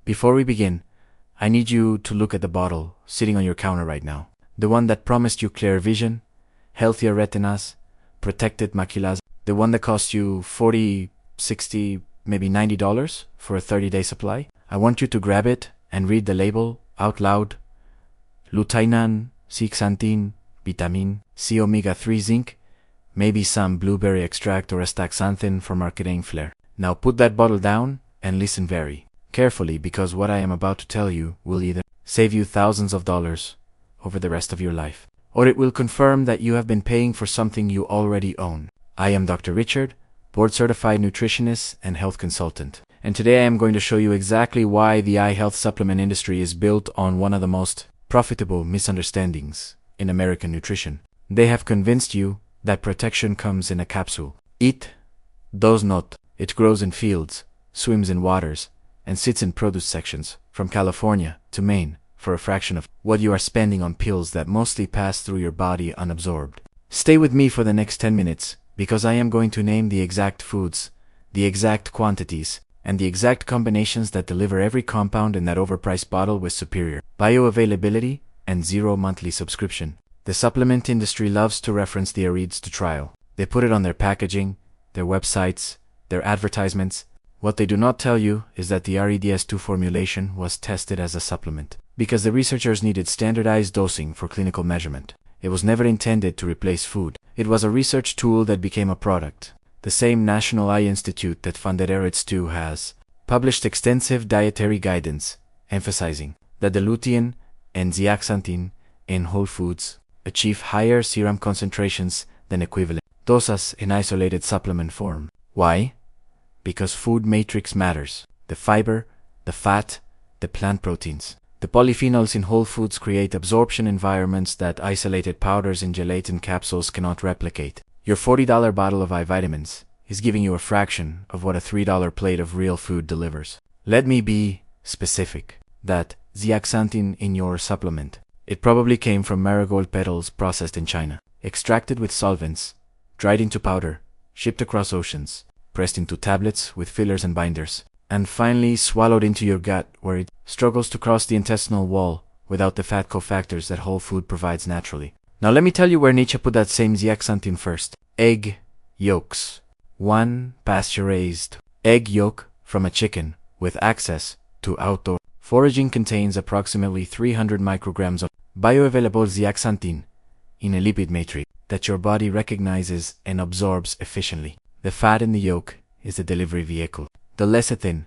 Before we begin, I need you to look at the bottle sitting on your counter right now. The one that promised you clear vision, healthier retinas, protected maculas. The one that cost you $40, $60, maybe $90 for a 30-day supply. I want you to grab it and read the label out loud. Lutein, Zeaxanthin, vitamin C, omega-3 zinc, maybe some blueberry extract or a Zeaxanthin for marketing flair. Now put that bottle down and listen very carefully, because what I am about to tell you will either save you thousands of dollars over the rest of your life, or it will confirm that you have been paying for something you already own. I am Dr. Richard, board-certified nutritionist and health consultant, and today I am going to show you exactly why the eye health supplement industry is built on one of the most profitable misunderstandings in American nutrition. They have convinced you that protection comes in a capsule. It does not. It grows in fields, swims in waters, and sits in produce sections from California to Maine for a fraction of what you are spending on pills that mostly pass through your body unabsorbed. Stay with me for the next 10 minutes, because I am going to name the exact foods, the exact quantities, and the exact combinations that deliver every compound in that overpriced bottle with superior bioavailability and 0 monthly subscription. The supplement industry loves to reference the AREDS to trial. They put it on their packaging, their websites, their advertisements. What they do not tell you is that the REDS2 formulation was tested as a supplement, because the researchers needed standardized dosing for clinical measurement. It was never intended to replace food. It was a research tool that became a product. The same National Eye Institute that funded REDS2 has published extensive dietary guidance, emphasizing that the lutein and zeaxanthin in whole foods achieve higher serum concentrations than equivalent doses in isolated supplement form. Why? Because food matrix matters. The fiber, the fat, the plant proteins. The polyphenols in whole foods create absorption environments that isolated powders in gelatin capsules cannot replicate. Your $40 bottle of eye vitamins is giving you a fraction of what a $3 plate of real food delivers. Let me be specific. That zeaxanthin in your supplement, it probably came from marigold petals processed in China, extracted with solvents, dried into powder, shipped across oceans, pressed into tablets with fillers and binders, and finally swallowed into your gut, where it struggles to cross the intestinal wall without the fat cofactors that whole food provides naturally. Now let me tell you where Nietzsche put that same zeaxanthin first. Egg yolks. 1 pasture-raised egg yolk from a chicken with access to outdoor foraging contains approximately 300 micrograms of bioavailable zeaxanthin in a lipid matrix that your body recognizes and absorbs efficiently. The fat in the yolk is the delivery vehicle. The lecithin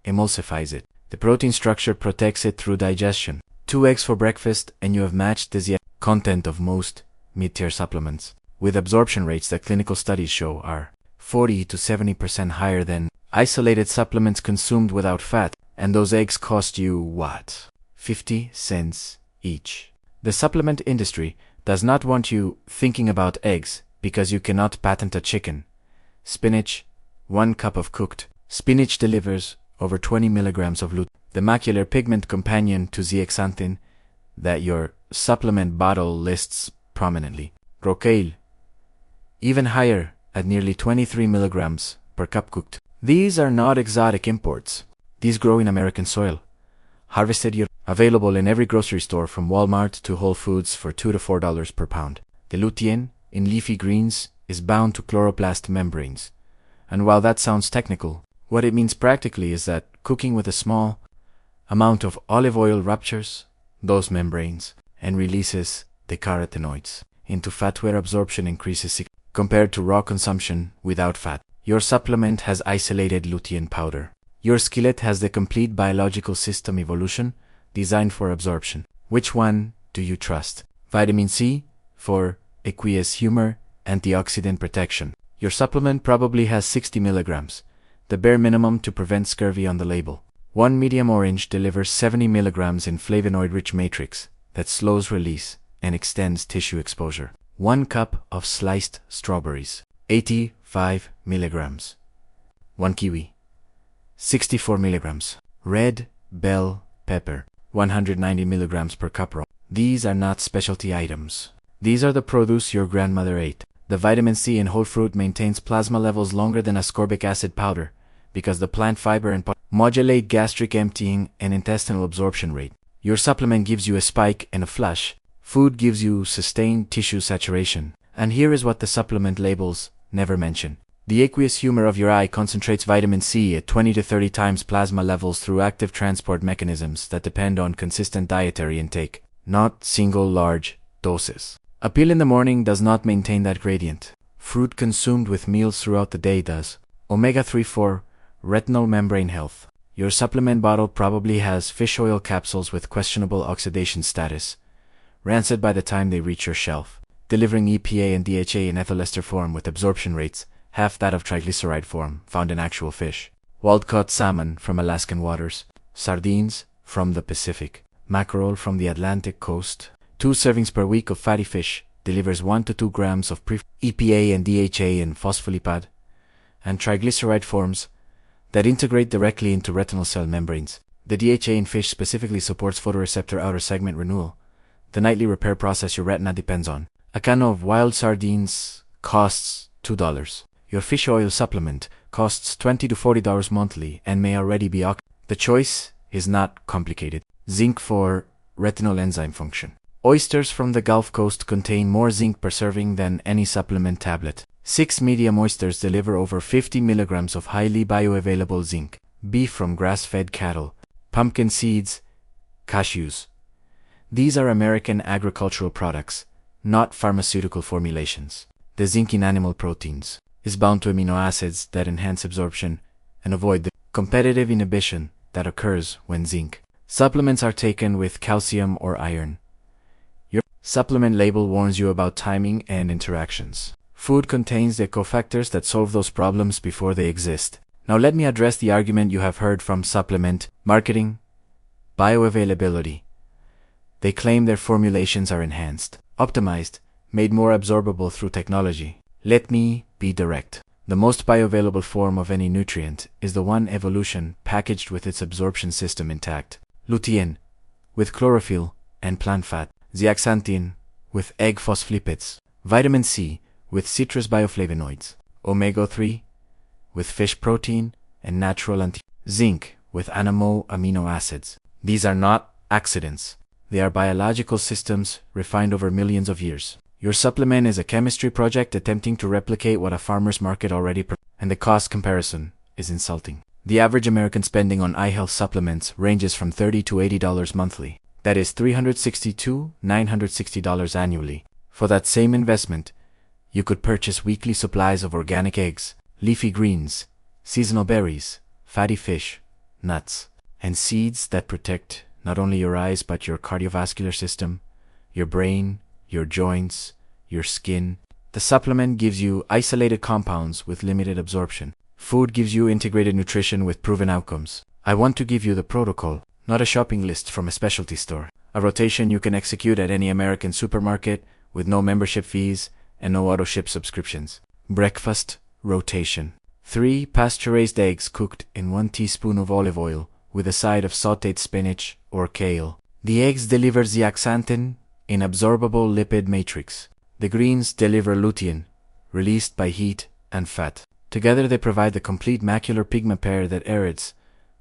emulsifies it. The protein structure protects it through digestion. 2 eggs for breakfast and you have matched the zeaxanthin content of most mid-tier supplements, with absorption rates that clinical studies show are 40 to 70% higher than isolated supplements consumed without fat, and those eggs cost you what? 50 cents each. The supplement industry does not want you thinking about eggs because you cannot patent a chicken. Spinach, 1 cup of cooked spinach delivers over 20 milligrams of lutein, the macular pigment companion to zeaxanthin that your supplement bottle lists prominently. Kale, even higher at nearly 23 milligrams per cup cooked. These are not exotic imports. These grow in American soil, harvested year, available in every grocery store from Walmart to Whole Foods for $2 to $4 per pound. The lutein in leafy greens is bound to chloroplast membranes. And while that sounds technical, what it means practically is that cooking with a small amount of olive oil ruptures those membranes and releases the carotenoids into fat, where absorption increases compared to raw consumption without fat. Your supplement has isolated lutein powder. Your skillet has the complete biological system evolution designed for absorption. Which one do you trust? Vitamin C for Aqueous humor antioxidant protection. Your supplement probably has 60 milligrams, the bare minimum to prevent scurvy on the label. 1 medium orange delivers 70 milligrams in flavonoid-rich matrix that slows release and extends tissue exposure. 1 cup of sliced strawberries, 85 milligrams. 1 kiwi, 64 milligrams. Red bell pepper, 190 milligrams per cup raw. These are not specialty items. These are the produce your grandmother ate. The vitamin C in whole fruit maintains plasma levels longer than ascorbic acid powder, because the plant fiber and modulate gastric emptying and intestinal absorption rate. Your supplement gives you a spike and a flush. Food gives you sustained tissue saturation. And here is what the supplement labels never mention. The aqueous humor of your eye concentrates vitamin C at 20 to 30 times plasma levels through active transport mechanisms that depend on consistent dietary intake, not single large doses. A pill in the morning does not maintain that gradient. Fruit consumed with meals throughout the day does. Omega-3 retinal membrane health. Your supplement bottle probably has fish oil capsules with questionable oxidation status, rancid by the time they reach your shelf, delivering EPA and DHA in ethyl ester form with absorption rates half that of triglyceride form found in actual fish. Wild-caught salmon from Alaskan waters, sardines from the Pacific, mackerel from the Atlantic coast. 2 servings per week of fatty fish delivers 1 to 2 grams of EPA and DHA in phospholipid and triglyceride forms that integrate directly into retinal cell membranes. The DHA in fish specifically supports photoreceptor outer segment renewal, the nightly repair process your retina depends on. A can of wild sardines costs $2. Your fish oil supplement costs $20 to $40 monthly and may already be The choice is not complicated. Zinc for retinal enzyme function. Oysters from the Gulf Coast contain more zinc per serving than any supplement tablet. 6 medium oysters deliver over 50 milligrams of highly bioavailable zinc. Beef from grass-fed cattle. Pumpkin seeds. Cashews. These are American agricultural products, not pharmaceutical formulations. The zinc in animal proteins is bound to amino acids that enhance absorption and avoid the competitive inhibition that occurs when zinc supplements are taken with calcium or iron. Your supplement label warns you about timing and interactions. Food contains the cofactors that solve those problems before they exist. Now let me address the argument you have heard from supplement marketing: bioavailability. They claim their formulations are enhanced, optimized, made more absorbable through technology. Let me be direct. The most bioavailable form of any nutrient is the one evolution packaged with its absorption system intact. Lutein, with chlorophyll and plant fat. Zeaxanthin, with egg phospholipids. Vitamin C, with citrus bioflavonoids. Omega-3, with fish protein and natural zinc, with animal amino acids. These are not accidents. They are biological systems refined over millions of years. Your supplement is a chemistry project attempting to replicate what a farmer's market already and the cost comparison is insulting. The average American spending on eye health supplements ranges from $30 to $80 monthly. That is $360 to $960 annually. For that same investment, you could purchase weekly supplies of organic eggs, leafy greens, seasonal berries, fatty fish, nuts, and seeds that protect not only your eyes but your cardiovascular system, your brain, your joints, your skin. The supplement gives you isolated compounds with limited absorption. Food gives you integrated nutrition with proven outcomes. I want to give you the protocol, not a shopping list from a specialty store. A rotation you can execute at any American supermarket with no membership fees and no auto-ship subscriptions. Breakfast rotation. 3 pasture-raised eggs cooked in 1 teaspoon of olive oil with a side of sautéed spinach or kale. The eggs deliver zeaxanthin in absorbable lipid matrix. The greens deliver lutein, released by heat and fat. Together they provide the complete macular pigment pair that AREDS,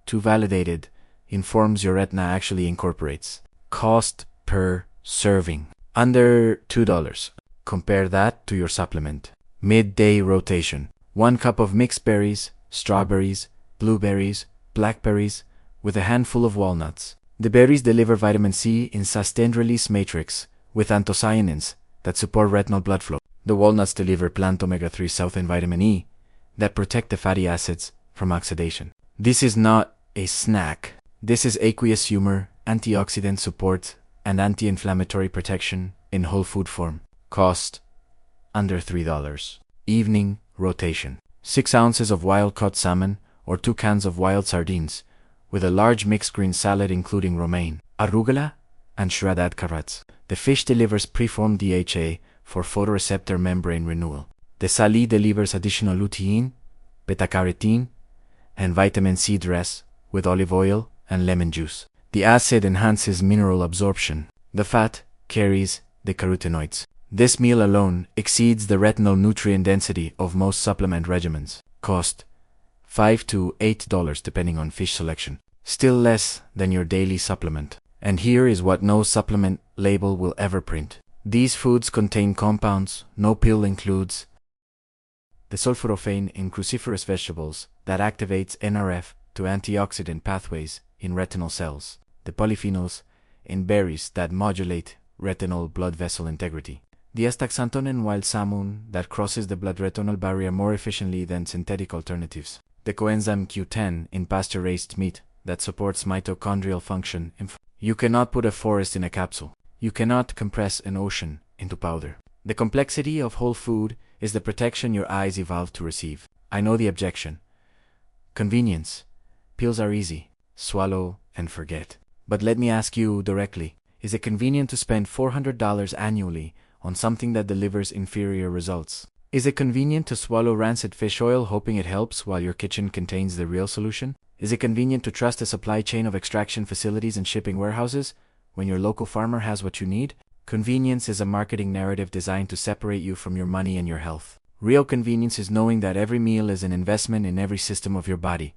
to validated, informs your retina actually incorporates. Cost per serving: under $2. Compare that to your supplement. Midday rotation: 1 cup of mixed berries, strawberries, blueberries, blackberries, with a handful of walnuts. The berries deliver vitamin C in sustained release matrix with anthocyanins that support retinal blood flow. The walnuts deliver plant omega-3 south and vitamin E that protect the fatty acids from oxidation. This is not a snack. This is aqueous humor, antioxidant support, and anti-inflammatory protection in whole food form. Cost: under $3. Evening rotation: 6 ounces of wild-caught salmon or 2 cans of wild sardines with a large mixed green salad including romaine, arugula, and shredded carrots. The fish delivers preformed DHA for photoreceptor membrane renewal. The sali delivers additional lutein, beta-carotene, and vitamin C dress with olive oil and lemon juice. The acid enhances mineral absorption. The fat carries the carotenoids. This meal alone exceeds the retinal nutrient density of most supplement regimens. Cost: $5 to $8 depending on fish selection. Still less than your daily supplement. And here is what no supplement label will ever print. These foods contain compounds no pill includes. The sulforaphane in cruciferous vegetables that activates NRF to antioxidant pathways in retinal cells. The polyphenols in berries that modulate retinal blood vessel integrity. The Zeaxanthin in wild salmon that crosses the blood-retinal barrier more efficiently than synthetic alternatives. The coenzyme Q10 in pasture-raised meat that supports mitochondrial function. You cannot put a forest in a capsule. You cannot compress an ocean into powder. The complexity of whole food is the protection your eyes evolved to receive. I know the objection. Convenience. Pills are easy. Swallow and forget. But let me ask you directly, is it convenient to spend $400 annually on something that delivers inferior results? Is it convenient to swallow rancid fish oil hoping it helps while your kitchen contains the real solution? Is it convenient to trust a supply chain of extraction facilities and shipping warehouses when your local farmer has what you need? Convenience is a marketing narrative designed to separate you from your money and your health. Real convenience is knowing that every meal is an investment in every system of your body,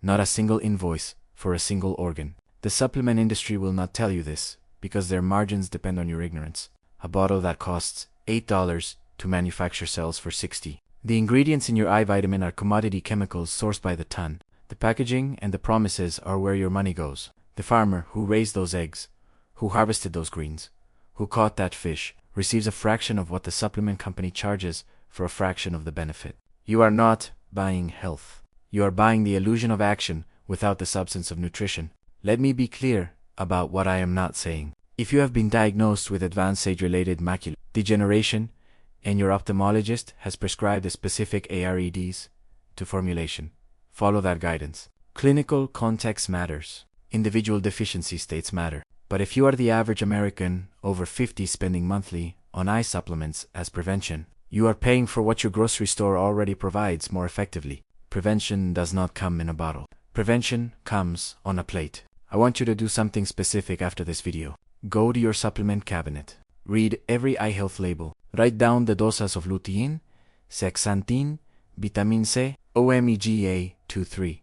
not a single invoice for a single organ. The supplement industry will not tell you this because their margins depend on your ignorance. A bottle that costs $8 to manufacture sells for $60. The ingredients in your eye vitamin are commodity chemicals sourced by the ton. The packaging and the promises are where your money goes. The farmer who raised those eggs, who harvested those greens, who caught that fish, receives a fraction of what the supplement company charges for a fraction of the benefit. You are not buying health. You are buying the illusion of action without the substance of nutrition. Let me be clear about what I am not saying. If you have been diagnosed with advanced age-related macular degeneration and your ophthalmologist has prescribed a specific AREDs to formulation, follow that guidance. Clinical context matters. Individual deficiency states matter. But if you are the average American over 50 spending monthly on eye supplements as prevention, you are paying for what your grocery store already provides more effectively. Prevention does not come in a bottle. Prevention comes on a plate. I want you to do something specific after this video. Go to your supplement cabinet. Read every eye health label. Write down the doses of Lutein, Zeaxanthin, vitamin C, omega-23.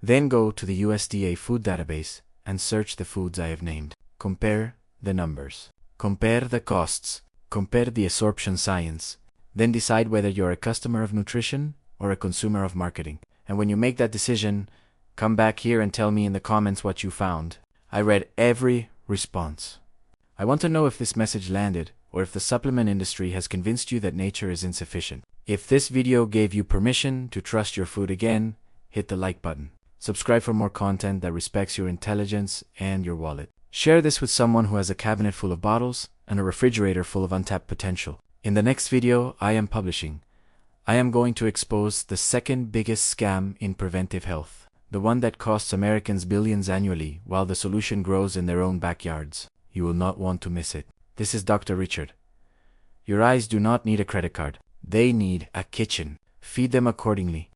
Then go to the USDA food database and search the foods I have named. Compare the numbers. Compare the costs. Compare the absorption science. Then decide whether you're a customer of nutrition or a consumer of marketing. And when you make that decision, come back here and tell me in the comments what you found. I read every response. I want to know if this message landed or if the supplement industry has convinced you that nature is insufficient. If this video gave you permission to trust your food again, hit the like button. Subscribe for more content that respects your intelligence and your wallet. Share this with someone who has a cabinet full of bottles and a refrigerator full of untapped potential. In the next video I am publishing, I am going to expose the second biggest scam in preventive health. The one that costs Americans billions annually while the solution grows in their own backyards. You will not want to miss it. This is Dr. Richard. Your eyes do not need a credit card. They need a kitchen. Feed them accordingly.